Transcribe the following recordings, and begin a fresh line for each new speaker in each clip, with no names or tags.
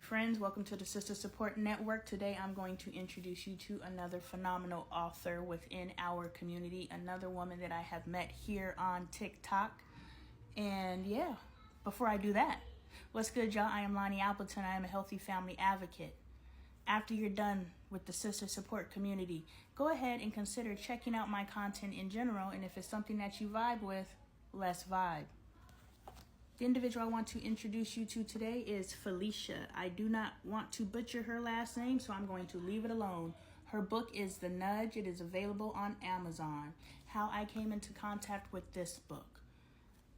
Friends, welcome to the Sister Support Network. Today I'm going to introduce you to another phenomenal author within our community, another woman that I have met here on TikTok. And yeah, before I do that, what's good, y'all? I am LoneeAppleton. I am a healthy family advocate. After you're done with the Sister Support community, go ahead and consider checking out my content in general, and if it's something that you vibe with, let's vibe. The individual I want to introduce you to today is Felicia. I do not want to butcher her last name, so I'm going to leave it alone. Her book is The Nudge. It is available on Amazon. How I came into contact with this book.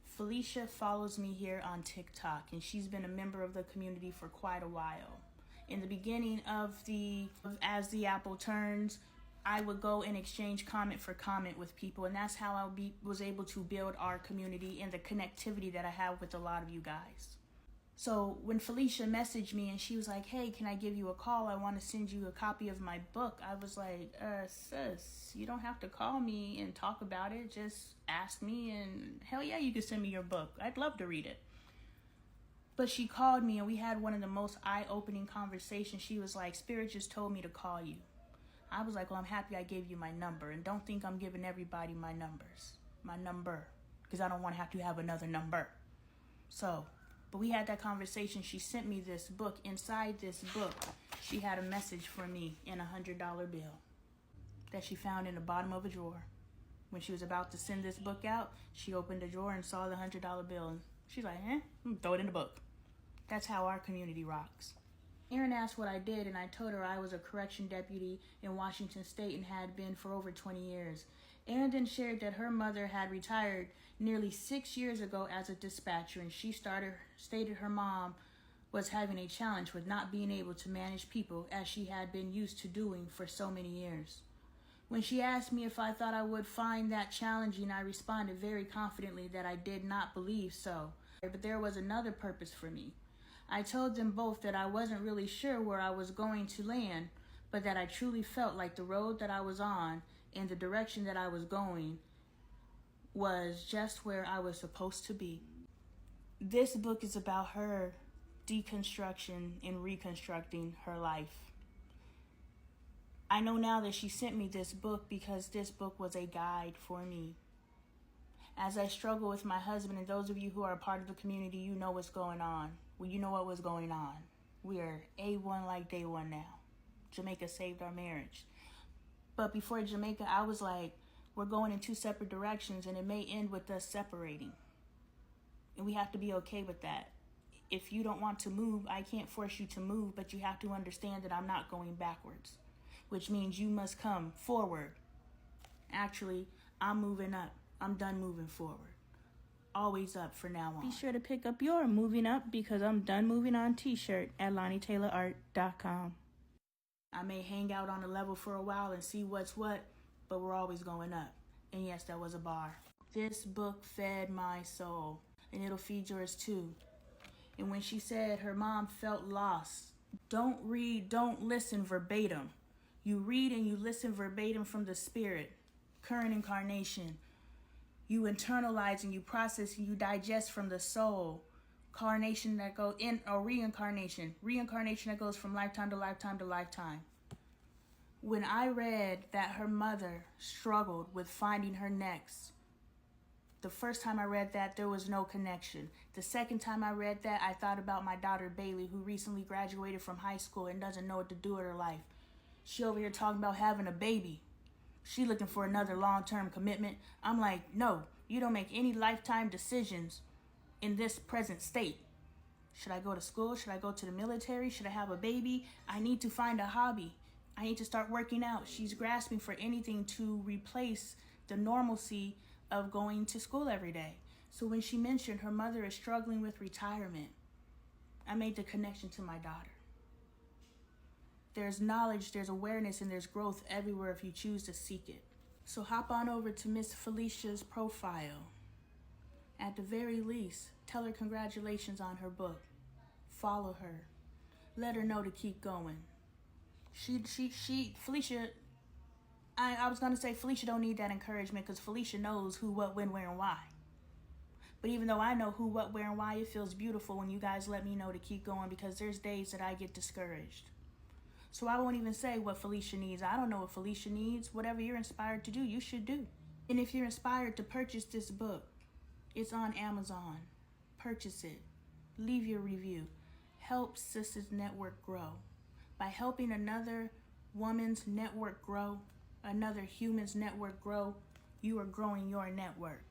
Felicia follows me here on TikTok, and she's been a member of the community for quite a while. In the beginning of As the Apple Turns, I would go and exchange comment for comment with people, and that's how I was able to build our community and the connectivity that I have with a lot of you guys. So when Felicia messaged me and she was like, hey, can I give you a call? I want to send you a copy of my book. I was like, sis, you don't have to call me and talk about it. Just ask me, and hell yeah, you can send me your book. I'd love to read it. But she called me and we had one of the most eye-opening conversations. She was like, Spirit just told me to call you. I was like, well, I'm happy I gave you my number. And don't think I'm giving everybody my number, because I don't want to have another number. But we had that conversation. She sent me this book. Inside this book, she had a message for me in a $100 bill that she found in the bottom of a drawer. When she was about to send this book out, she opened the drawer and saw the $100 bill. And she's like, throw it in the book. That's how our community rocks. Erin asked what I did, and I told her I was a correction deputy in Washington State and had been for over 20 years. Erin then shared that her mother had retired nearly 6 years ago as a dispatcher, and she stated her mom was having a challenge with not being able to manage people as she had been used to doing for so many years. When she asked me if I thought I would find that challenging, I responded very confidently that I did not believe so, but there was another purpose for me. I told them both that I wasn't really sure where I was going to land, but that I truly felt like the road that I was on and the direction that I was going was just where I was supposed to be. This book is about her deconstruction and reconstructing her life. I know now that she sent me this book because this book was a guide for me. As I struggle with my husband, and those of you who are a part of the community, you know what's going on. Well, you know what was going on. We are A1 like day one now. Jamaica saved our marriage. But before Jamaica, I was like, we're going in two separate directions, and it may end with us separating. And we have to be okay with that. If you don't want to move, I can't force you to move, but you have to understand that I'm not going backwards, which means you must come forward. Actually, I'm moving up. I'm done moving forward. Always up for now on. Be sure to pick up your Moving Up Because I'm Done Moving On t-shirt at LoneeTaylorArt.com. I may hang out on the level for a while and see what's what, but we're always going up. And yes, that was a bar. This book fed my soul, and it'll feed yours too. And when she said her mom felt lost, don't listen verbatim. You read and you listen verbatim from the spirit, current incarnation. You internalize and you process and you digest from the soul. Reincarnation that goes from lifetime to lifetime to lifetime. When I read that her mother struggled with finding her next, the first time I read that, there was no connection. The second time I read that, I thought about my daughter Bailey, who recently graduated from high school and doesn't know what to do with her life. She over here talking about having a baby. She looking for another long-term commitment. I'm like, no, you don't make any lifetime decisions in this present state. Should I go to school? Should I go to the military? Should I have a baby? I need to find a hobby. I need to start working out. She's grasping for anything to replace the normalcy of going to school every day. So when she mentioned her mother is struggling with retirement, I made the connection to my daughter. There's knowledge, there's awareness, and there's growth everywhere if you choose to seek it. So hop on over to Miss Felicia's profile. At the very least, tell her congratulations on her book. Follow her. Let her know to keep going. Felicia, I was going to say Felicia don't need that encouragement because Felicia knows who, what, when, where, and why. But even though I know who, what, where, and why, it feels beautiful when you guys let me know to keep going, because there's days that I get discouraged. So I won't even say what Felicia needs. I don't know what Felicia needs. Whatever you're inspired to do, you should do. And if you're inspired to purchase this book, it's on Amazon. Purchase it. Leave your review. Help Sisters Network grow. By helping another woman's network grow, another human's network grow, you are growing your network.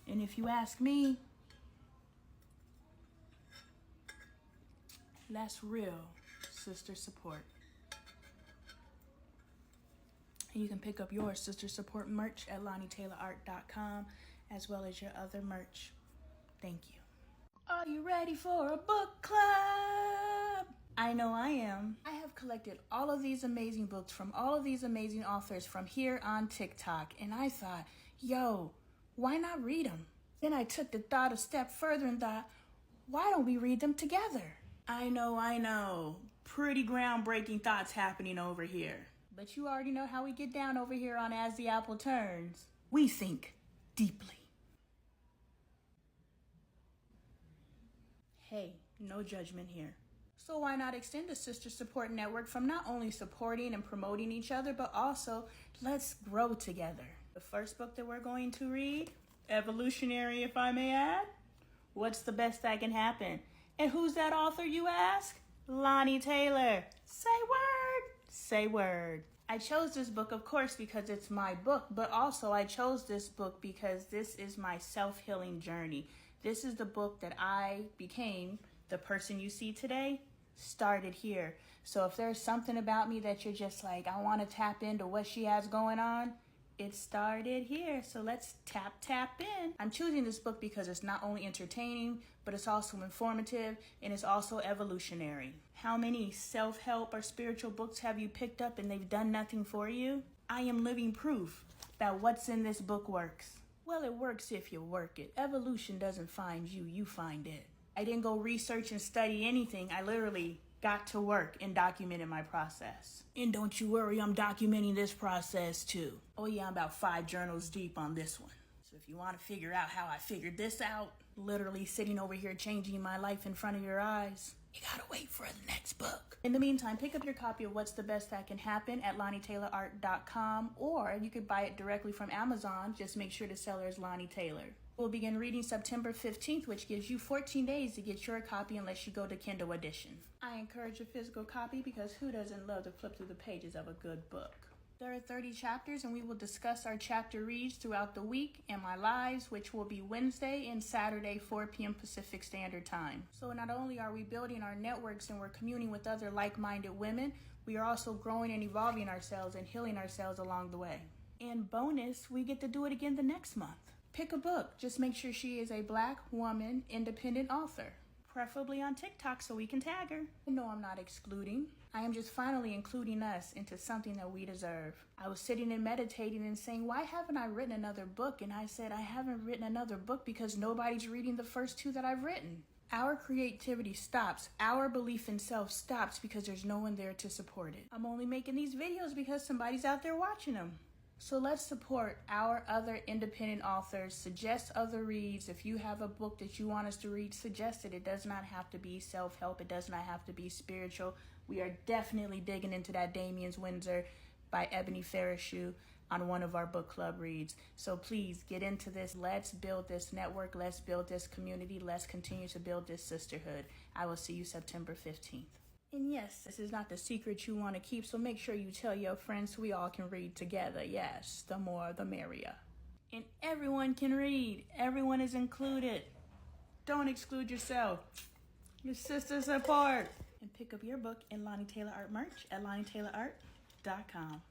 And if you ask me, that's real sister support. And you can pick up your sister support merch at LoneeTaylorArt.com, as well as your other merch. Thank you. Are you ready for a book club? I know I am. I have collected all of these amazing books from all of these amazing authors from here on TikTok, and I thought, yo, why not read them? Then I took the thought a step further and thought, why don't we read them together? I know. Pretty groundbreaking thoughts happening over here. But you already know how we get down over here on As the Apple Turns. We think deeply. Hey, no judgment here. So why not extend the sister support network from not only supporting and promoting each other, but also let's grow together. The first book that we're going to read, evolutionary if I may add, What's the Best That Can Happen? And who's that author, you ask? Lonnie Taylor. Say word. Say word. I chose this book, of course, because it's my book, but also I chose this book because this is my self-healing journey. This is the book that I became. The person you see today started here. So if there's something about me that you're just like, I want to tap into what she has going on, it started here. So let's tap in. I'm choosing this book because it's not only entertaining, but it's also informative, and it's also evolutionary. How many self-help or spiritual books have you picked up and they've done nothing for you? I am living proof that what's in this book works. Well, it works if you work it. Evolution doesn't find you, you find it. I didn't go research and study anything. I literally got to work and documented my process. And don't you worry, I'm documenting this process too. Oh yeah, I'm about 5 journals deep on this one. So if you want to figure out how I figured this out, literally sitting over here changing my life in front of your eyes, you gotta wait for the next book. In the meantime, pick up your copy of What's the Best That Can Happen at LoneeTaylorArt.com, or you could buy it directly from Amazon. Just make sure the seller is Lonnie Taylor. We'll begin reading September 15th, which gives you 14 days to get your copy unless you go to Kindle edition. I encourage a physical copy because who doesn't love to flip through the pages of a good book? There are 30 chapters, and we will discuss our chapter reads throughout the week and my lives, which will be Wednesday and Saturday, 4 p.m. Pacific Standard Time. So not only are we building our networks and we're communing with other like-minded women, we are also growing and evolving ourselves and healing ourselves along the way. And bonus, we get to do it again the next month. Pick a book. Just make sure she is a Black woman, independent author. Preferably on TikTok so we can tag her. No, I'm not excluding. I am just finally including us into something that we deserve. I was sitting and meditating and saying, why haven't I written another book? And I said, I haven't written another book because nobody's reading the first 2 that I've written. Our creativity stops. Our belief in self stops because there's no one there to support it. I'm only making these videos because somebody's out there watching them. So let's support our other independent authors. Suggest other reads. If you have a book that you want us to read, suggest it. It does not have to be self-help. It does not have to be spiritual. We are definitely digging into that Damien's Windsor by Ebony Farrishoe on one of our book club reads. So please get into this. Let's build this network. Let's build this community. Let's continue to build this sisterhood. I will see you September 15th. And yes, this is not the secret you want to keep, so make sure you tell your friends so we all can read together. Yes, the more the merrier. And everyone can read. Everyone is included. Don't exclude yourself. Your sisters apart. And pick up your book in Lonnie Taylor Art merch at LoneeTaylorArt.com.